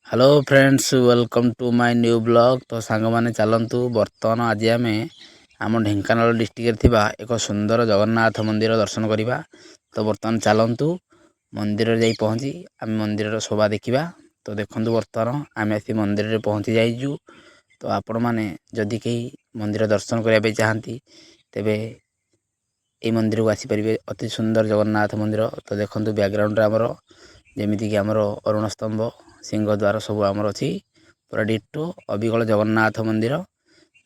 Hello friends welcome to my new blog. तो song माने चलंतु बर्तमान आज आम आम ढेंकानाल डिस्ट्रिक्ट थिबा एक सुंदर जगन्नाथ मंदिर दर्शन करिबा। तो बर्तमान चलंतु मंदिर जाई पहुंची आम मंदिर शोभा देखिबा। तो देखंतु बर्तमान आम आसी मंदिर रे पहुंची जाइजु। तो आपण माने जदि केही मंदिर दर्शन करिया पे चाहंती तेबे ए मंदिर को आसी परिबे। अति सुंदर जगन्नाथ मंदिर। तो देखंतु बैकग्राउंड रे हमर जेमिति कि हमर अरुण स्तंभ सिंह द्वार सब आमर अच्छी पूरा डिटो अबिकल जगन्नाथ मंदिर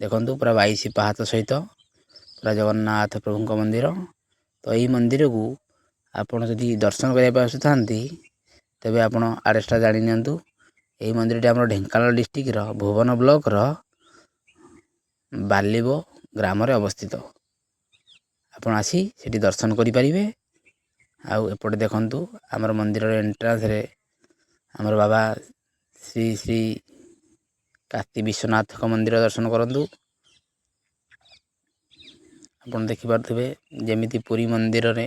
देखंतु पूरा 22 पाहाच सहित पूरा जगन्नाथ प्रभु मंदिर। तो यही मंदिर को आपण जदि दर्शन करने आसुथांती तेबे आपण आड्रेस जानि नियंतु। यही मंदिर हमर ढेंकानाल डिस्ट्रिक्ट रो भुवन ब्लॉक रो बालीबो ग्राम रे अवस्थित। आपण आसी सेठी दर्शन करि परिबे। आउ एपटे देखंतु हमर मंदिर रे एंट्रेंस रे हमर बाबा श्री श्री काशी विश्वनाथ का मंदिर दर्शन करंतु। आपण देखि पारथिबे जेमिति पुरी मंदिर रे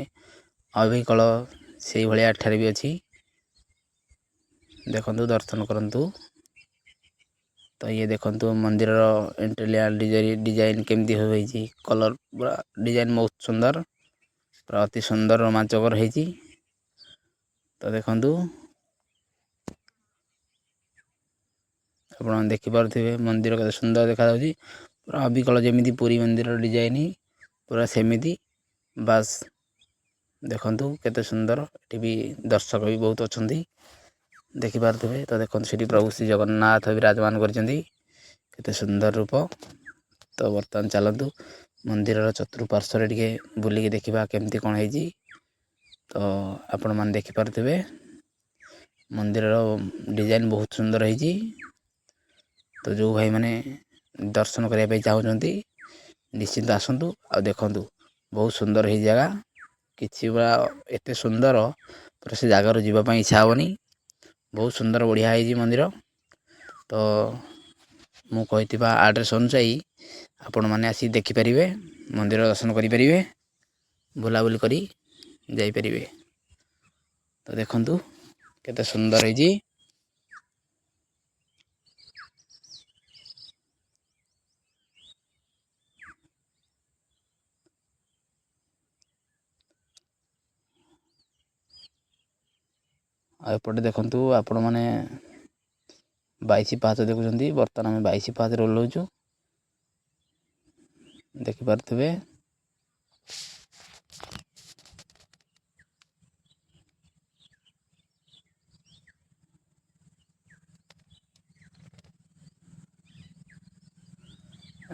अभिकल सेही भलिया ठारे भी अछि। देखंतु दर्शन करंतु। तो ये देखंतु मंदिर रो इंटीरियर डिजाइन केमती होईची कलर पूरा डिजाइन बहुत सुंदर पूरा अति सुंदर रोमांचकर होईची। तो देखंतु आपण देखि पारथिबे मंदिर केते सुंदर देखा जाउची पूरा अबिकल जेमिति पुरी मंदिर रो डिजाइन पूरा सेमिति बास देखंतु केते सुंदर। एठी भी दर्शक भी बहुत अछंती देखि पारथिबे। तो देखंतु सेठी प्रभु श्री जगन्नाथ विराजमान करचंती केते सुंदर रूप। तो वर्तमान चलंतु मंदिर रो चतुर्पार्श्व रे टिके बुली के देखिबा केमती कोन हेजी। तो आपण मान देखि पारथिबे मंदिर रो डिजाइन बहुत सुंदर हेजी। तो जो भाई माने दर्शन करिया पे चाहुचंती निश्चिंत आसंतु आ देखंतु बहुत सुंदर हे जगह किछि बा एते सुंदर पर से जगह रो जीवा पई इच्छा होनी। बहुत सुंदर बढ़िया हेजी मंदिर। तो मु कहितिबा एड्रेस अनुसाई आपण माने आसी देखि परिबे मंदिर दर्शन करि परिबे बुला बुली करी जाई परिबे। तो देखंतु केते सुंदर हेजी। एपटे देखंतु आपण माने 22 पाहाच देखुचंती। बर्तमान आम 22 पाहाच रे ओल्होचु देखि पारथिबे।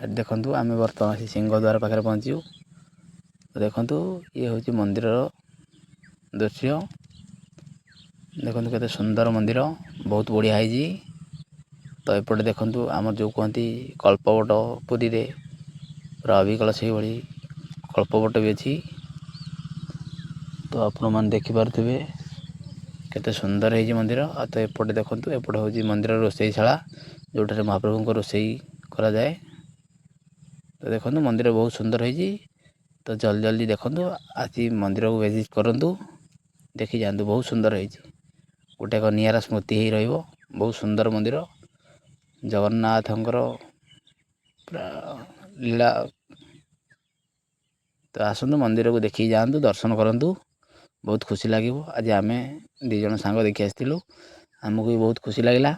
देखंतु आम बर्तमान सिंह द्वार पाखे पहुंचू। देखंतु ये होची मंदिर रो दृश्य। देखंतु केते सुंदर मंदिर बहुत बढ़िया हेजी। तो एपटे देखंतु आमर जो कहती कल्पवट पुरी रे पूरा अविकल से भली कल्पवट भी अच्छी। तो आपण मान देखि पारथिबे केते सुंदर हेजी मंदिर। आ तो एपटे देखंतु एपटे होची मंदिर रोषेईशाला जोठारे महाप्रभु को रोषेई करा जाए। तो देखंतु मंदिर बहुत सुंदर हेजी। तो जल्दी जल्दी देखंतु आसी मंदिर को विजिट करंतु देखि जानतु बहुत सुंदर हेजी। गोटे एक नियारा स्मृति ही रहिबो। बहुत सुंदर मंदिर जगन्नाथंकर पूरा लीला। तो आसंतु मंदिर को देखि जानतु दर्शन करंतु बहुत खुशी लागिवो। आज आमे 2 जण सांग देखि आस्तिलु आमको भी बहुत खुशी लागिला।